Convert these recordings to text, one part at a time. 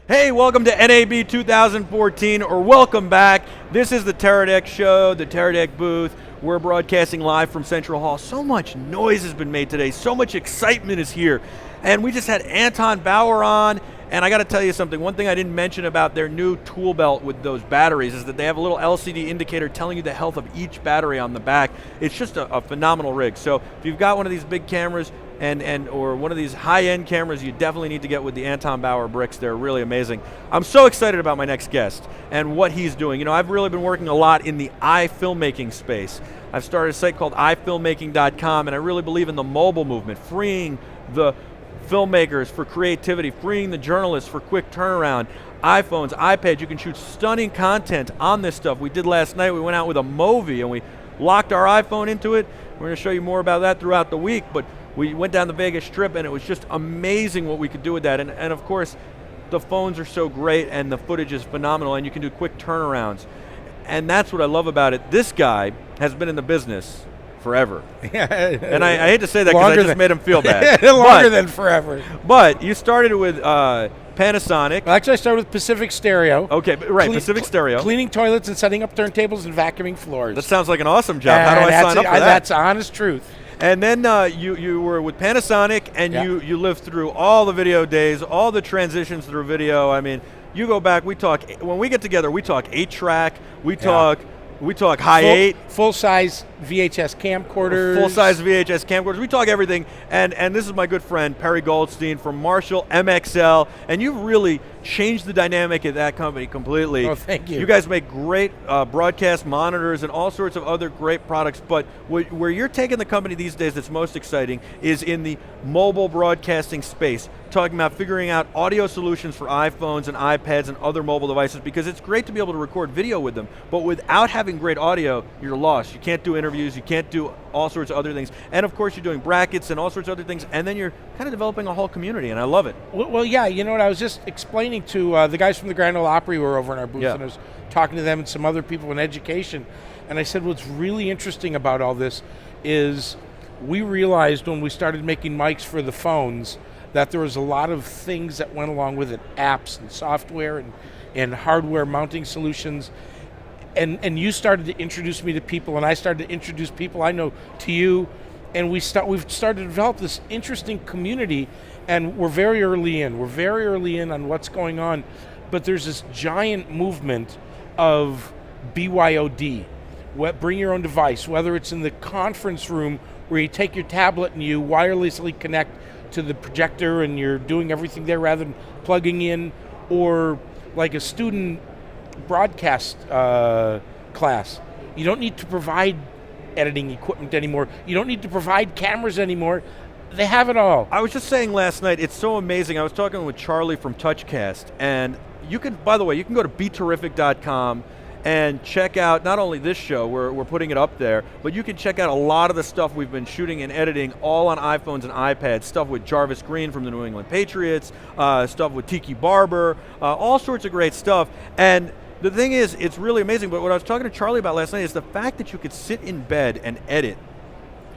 Hey, welcome to NAB 2014, or welcome back. This is the Teradek show, the Teradek booth. We're broadcasting live from Central Hall. So much noise has been made today. So much excitement is here. And we just had Anton Bauer on. And I got to tell you something. One thing I didn't mention about their new tool belt with those batteries is that they have a little LCD indicator telling you the health of each battery on the back. It's just a phenomenal rig. So if you've got one of these big cameras or one of these high-end cameras, you definitely need to get with the Anton Bauer bricks. They're really amazing. I'm so excited about my next guest and what he's doing. You know, I've really been working a lot in the iFilmmaking space. I've started a site called iFilmmaking.com, and I really believe in the mobile movement, freeing the filmmakers for creativity, freeing the journalists for quick turnaround. iPhones, iPads, you can shoot stunning content on this stuff. We did last night, we went out with a Movi and we locked our iPhone into it. We're going to show you more about that throughout the week, but we went down the Vegas Strip and it was just amazing what we could do with that. And of course, the phones are so great and the footage is phenomenal and you can do quick turnarounds. And that's what I love about it. This guy has been in the business forever. And I hate to say that because I just made him feel bad. Longer than forever. But you started with Panasonic. Well, actually, I started with Pacific Stereo. Okay, right, Pacific Stereo. Cleaning toilets and setting up turntables and vacuuming floors. That sounds like an awesome job. How do I sign up for that? That's honest truth. And then you were with Panasonic, and you lived through all the video days, all the transitions through video. I mean, you go back, when we get together, we talk 8-track, we talk high 8. Full-size VHS camcorders. Full-size VHS camcorders. We talk everything. And this is my good friend, Perry Goldstein from Marshall MXL. And you've really changed the dynamic of that company completely. Oh, thank you. You guys make great broadcast monitors and all sorts of other great products. But where you're taking the company these days that's most exciting is in the mobile broadcasting space. Talking about figuring out audio solutions for iPhones and iPads and other mobile devices, because it's great to be able to record video with them, but without having great audio, you're lost. You can't do interviews, you can't do all sorts of other things. And of course you're doing brackets and all sorts of other things, and then you're kind of developing a whole community, and I love it. Well, yeah, you know what, I was just explaining to the guys from the Grand Ole Opry who were over in our booth, and I was talking to them and some other people in education, and I said what's really interesting about all this is we realized when we started making mics for the phones that there was a lot of things that went along with it, apps and software and hardware mounting solutions. And you started to introduce me to people, and I started to introduce people I know to you, and we've started to develop this interesting community, and we're very early in. We're very early in on what's going on, but there's this giant movement of BYOD, bring your own device, whether it's in the conference room where you take your tablet and you wirelessly connect to the projector and you're doing everything there rather than plugging in, or like a student broadcast class. You don't need to provide editing equipment anymore. You don't need to provide cameras anymore. They have it all. I was just saying last night, it's so amazing. I was talking with Charlie from TouchCast, and you can, by the way, you can go to beterrific.com and check out not only this show, we're putting it up there, but you can check out a lot of the stuff we've been shooting and editing all on iPhones and iPads, stuff with Jarvis Green from the New England Patriots, stuff with Tiki Barber, all sorts of great stuff. And the thing is, it's really amazing, but what I was talking to Charlie about last night is the fact that you could sit in bed and edit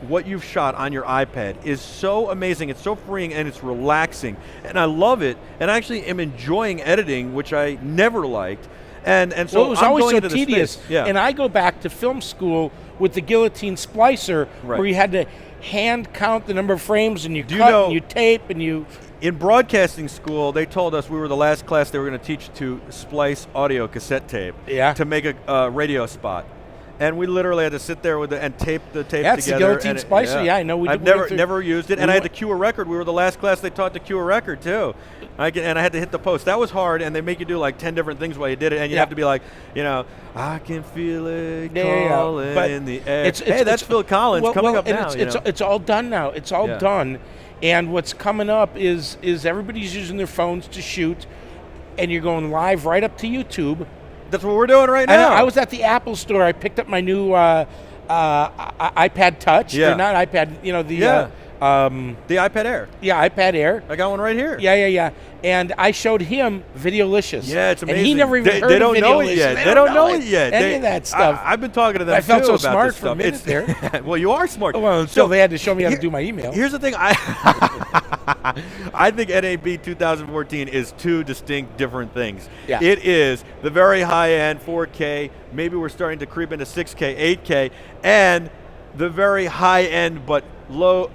what you've shot on your iPad is so amazing. It's so freeing and it's relaxing. And I love it, and I actually am enjoying editing, which I never liked. And so it was I'm always going so into tedious. Space. Yeah. And I go back to film school with the guillotine splicer, where you had to hand count the number of frames, and you cut and you tape and you... In broadcasting school, they told us we were the last class they were going to teach to splice audio cassette tape to make a radio spot. And we literally had to sit there and tape the tape together. That's the guillotine splicer. I know. I've never used it, and I had to cue a record. We were the last class they taught to cue a record too. And I had to hit the post. That was hard, and they make you do like 10 different things while you did it, and you have to be like, you know, I can feel it calling in the air. That's Phil Collins coming up now. It's all done now. It's all done, and what's coming up is everybody's using their phones to shoot, and you're going live right up to YouTube. That's what we're doing right now. I was at the Apple store. I picked up my new iPad Touch. Yeah. They're not iPad, you know, the iPad Air. Yeah, iPad Air. I got one right here. Yeah. And I showed him Videolicious. Yeah, it's amazing. And he never even heard of Videolicious. They don't know it yet. They don't know it yet. Any of that stuff. I've been talking to them I felt so about smart this for a minute there. Well, you are smart. Well, until they had to show me how to do my email. Here's the thing. I think NAB 2014 is two distinct different things. Yeah. It is the very high-end 4K, maybe we're starting to creep into 6K, 8K, and the very high-end but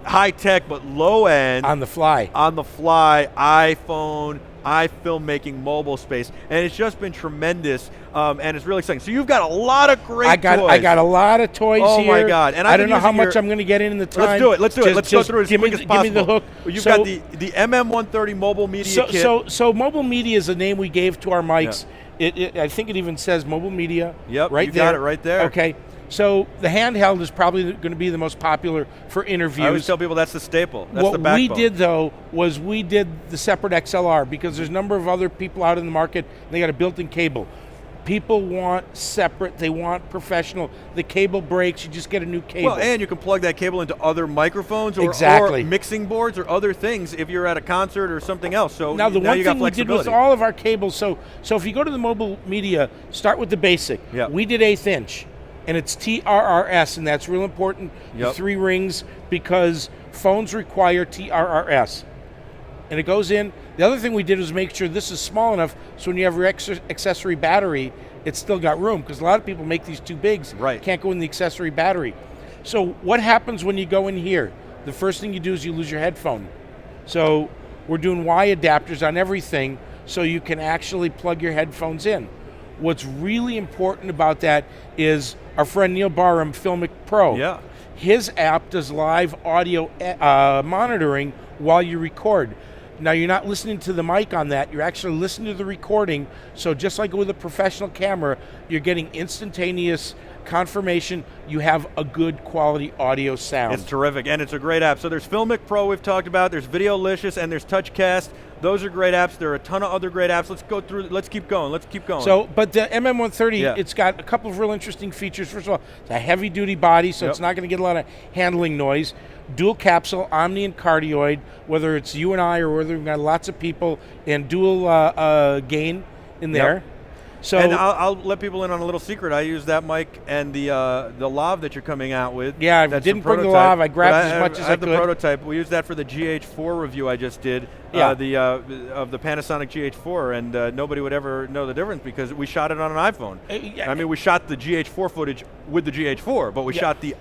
high-tech but low-end On the fly iPhone, iFilmmaking mobile space, and it's just been tremendous, and it's really exciting. So you've got a lot of great toys. I got a lot of toys Oh here. my God! And I don't know how much I'm going to get in the time. Let's do it. Let's do it. Let's go through it as quick as possible. Give me the hook. Well, you've got the MM130 mobile media kit. So mobile media is the name we gave to our mics. Yeah. I think it even says mobile media. Yep, right you there. got it right there. Okay. So the handheld is probably going to be the most popular for interviews. I always tell people that's the staple. That's what the backbone. we did, though, was we did the separate XLR because there's a number of other people out in the market, and they got a built-in cable. People want separate. They want professional. The cable breaks. You just get a new cable. Well, and you can plug that cable into other microphones or mixing boards or other things if you're at a concert or something else. So now the one you got thing we did with all of our cables, so if you go to the mobile media, start with the basic. Yep. We did 1/8 inch, and it's TRRS, and that's real important, the Yep. 3 rings, because phones require TRRS. And it goes in. The other thing we did was make sure this is small enough so when you have your accessory battery, it's still got room, because a lot of people make these too big. Right. Can't go in the accessory battery. So what happens when you go in here? The first thing you do is you lose your headphone. So we're doing Y adapters on everything so you can actually plug your headphones in. What's really important about that is our friend Neil Barham, Filmic Pro. Yeah. His app does live audio monitoring while you record. Now, you're not listening to the mic on that, you're actually listening to the recording, so just like with a professional camera, you're getting instantaneous confirmation you have a good quality audio sound. It's terrific, and it's a great app. So there's Filmic Pro we've talked about, there's Videolicious, and there's TouchCast. Those are great apps. There are a ton of other great apps. Let's keep going. So, but the MM130, Yeah. it's got a couple of real interesting features. First of all, it's a heavy-duty body, so it's not going to get a lot of handling noise. Dual capsule, Omni and cardioid, whether it's you and I or whether we've got lots of people, and dual gain in there. Yep. So, and I'll let people in on a little secret. I use that mic and the Lav that you're coming out with. Yeah, I That's didn't the bring the prototype, Lav. I grabbed but as much as I have the could. prototype. We used that for the GH4 review I just did. Yeah. Of the Panasonic GH4, and nobody would ever know the difference because we shot it on an iPhone. yeah. I mean, we shot the GH4 footage with the GH4, but we shot the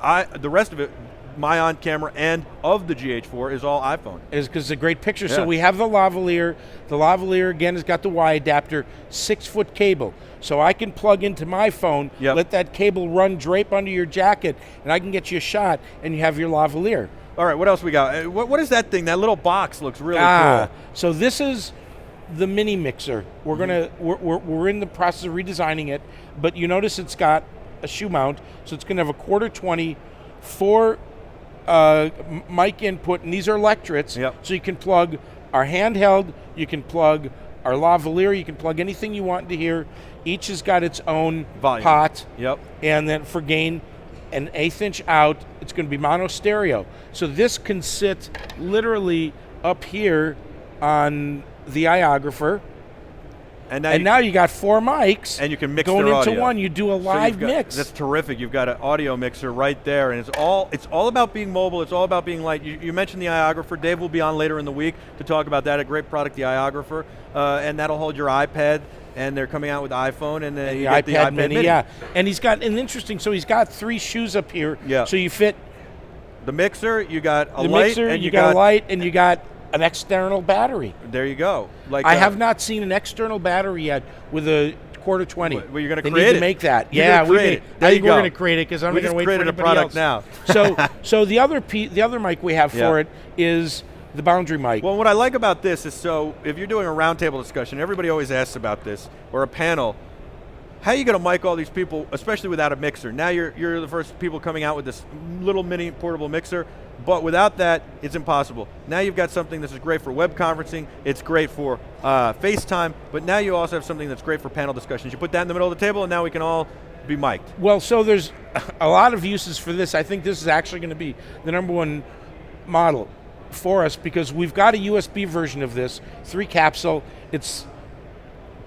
rest of it. My on camera and of the GH4 is all iPhone. Is because it's a great picture. Yeah. So we have the lavalier. The lavalier, again, has got the Y adapter, 6-foot cable. So I can plug into my phone, let that cable run, drape under your jacket, and I can get you a shot, and you have your lavalier. All right, what else we got? What is that thing? That little box looks really cool. So this is the mini mixer. We're in the process of redesigning it, but you notice it's got a shoe mount, so it's going to have a 1/4-20, 4 mic input, and these are electrets. Yep. So you can plug our handheld, you can plug our lavalier, you can plug anything you want into here. Each has got its own volume pot. Yep. And then for gain, an 1/8 inch out, it's going to be mono stereo. So this can sit literally up here on the iOgrapher. And now you got 4 mics, and you can mix going their into audio. one. You do a live mix. That's terrific. You've got an audio mixer right there, and it's all about being mobile. It's all about being light. You mentioned the iOgrapher. Dave will be on later in the week to talk about that. A great product, the iOgrapher, and that'll hold your iPad. And they're coming out with iPhone, and you get the iPad Mini. Yeah. And he's got an interesting. So he's got 3 shoes up here. Yeah. So you fit the mixer. You got a the light, mixer. and you got a light, and you got an external battery. There you go. Like I have not seen an external battery yet with a 1/4-20. Well, you're going to they create need it. to make that. You're yeah, gonna create it. There I think you we're go. going to create it because I'm We going to just wait for created a anybody product else. now. So the other mic we have for it is the boundary mic. Well, what I like about this is, so if you're doing a roundtable discussion, everybody always asks about this, or a panel. How are you going to mic all these people, especially without a mixer? Now you're the first people coming out with this little mini portable mixer, but without that, it's impossible. Now you've got something this is great for web conferencing, it's great for FaceTime, but now you also have something that's great for panel discussions. You put that in the middle of the table, and now we can all be mic'd. Well, so there's a lot of uses for this. I think this is actually going to be the #1 model for us because we've got a USB version of this, 3 capsule. It's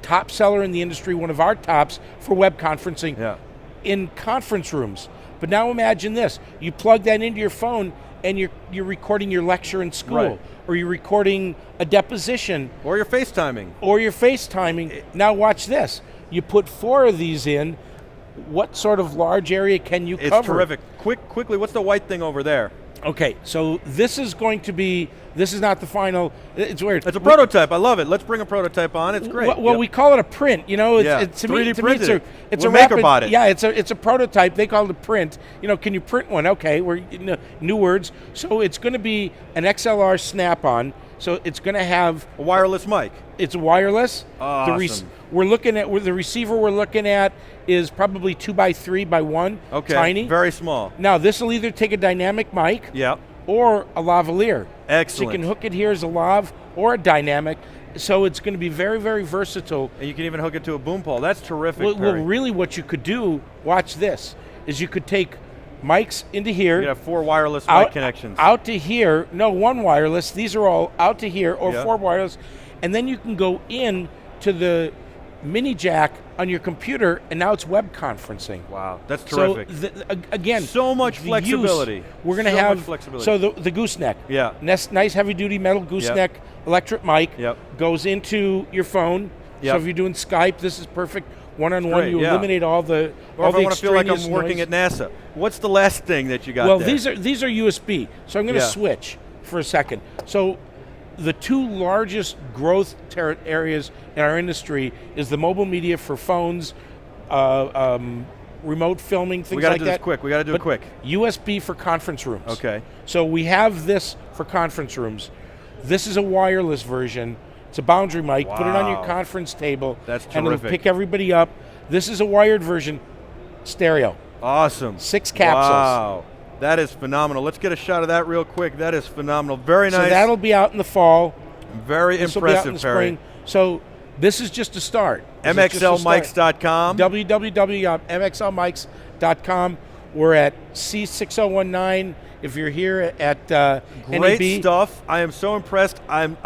top seller in the industry, one of our tops for web conferencing in conference rooms. But now imagine this. You plug that into your phone and you're recording your lecture in school, Right. or you're recording a deposition, Or you're FaceTiming. or you're FaceTiming. Now watch this. You put 4 of these in. What sort of large area can you It's cover? terrific. Quickly, what's the white thing over there? Okay, so this is not the final. It's weird. It's a prototype. I love it. Let's bring a prototype on. It's great. Well, Yep. we call it a print. You know, Yeah, to 3D me, it's printed. it's When a rapid, MakerBot it. Yeah, it's a prototype. They call it a print. You know, can you print one? Okay, we're new words. So it's going to be an XLR snap-on. So it's going to have A wireless mic. it's wireless. Awesome. We're looking at the receiver we're looking at is probably 2x3x1. Okay. Tiny. Very small. Now this will either take a dynamic mic Yep. or a lavalier. Excellent. So you can hook it here as a lav or a dynamic. So it's going to be very, very versatile. And you can even hook it to a boom pole. That's terrific. Well, Perry. really what you could do, watch this, is you could take mics into here. You have 4 wireless out, mic connections. Out to here. No, 1 wireless. These are all out to here, or Yeah. 4 wireless. And then you can go in to the mini jack on your computer, and now it's web conferencing. Wow, that's terrific. So again, So much the flexibility. use, we're going to So have much flexibility. so the gooseneck. Yeah. Nice heavy duty metal gooseneck electric mic Yep. goes into your phone. Yep. So if you're doing Skype, this is perfect. One-on-one, great, you yeah. eliminate all the or all if I the want to feel like I'm extraneous working noise. at NASA. What's the last thing that you got Well, there? these are USB. So I'm going to Yeah. switch for a second. So the 2 largest growth areas in our industry is the mobile media for phones, remote filming, things we got to like do that. this quick. We got to do it But quick. USB for conference rooms. Okay. So we have this for conference rooms. This is a wireless version. It's a boundary mic. Put it on your Wow. conference table. That's And it'll terrific. pick everybody up. This is a wired version, stereo. Awesome. 6 capsules. Wow. That is phenomenal. Let's get a shot of that real quick. That is phenomenal. Very nice. So that'll be out in the fall. Very This will be out in impressive, the Perry. spring. So this is just a start. This is just a start. MXLmics.com. www.mxlmics.com. We're at C6019. If you're here at Great NEB. stuff. I am so impressed. I'm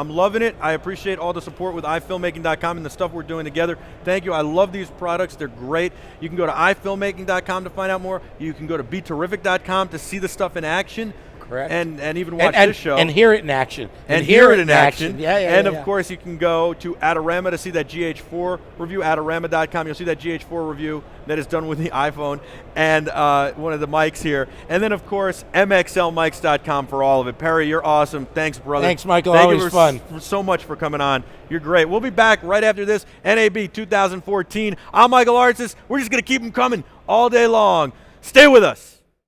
loving it. I appreciate all the support with iFilmmaking.com and the stuff we're doing together. Thank you. I love these products. They're great. You can go to iFilmmaking.com to find out more. You can go to BeTerrific.com to see the stuff in action. Correct. And even watch and this show. and hear it in action. And hear it in action. Yeah. And of course, you can go to Adorama to see that GH4 review, Adorama.com. You'll see that GH4 review that is done with the iPhone and one of the mics here. And then, of course, MXLmics.com for all of it. Perry, you're awesome. Thanks, brother. Thanks, Michael. Thank Always you fun. so much for coming on. You're great. We'll be back right after this. NAB 2014. I'm Michael Artsis. We're just going to keep them coming all day long. Stay with us.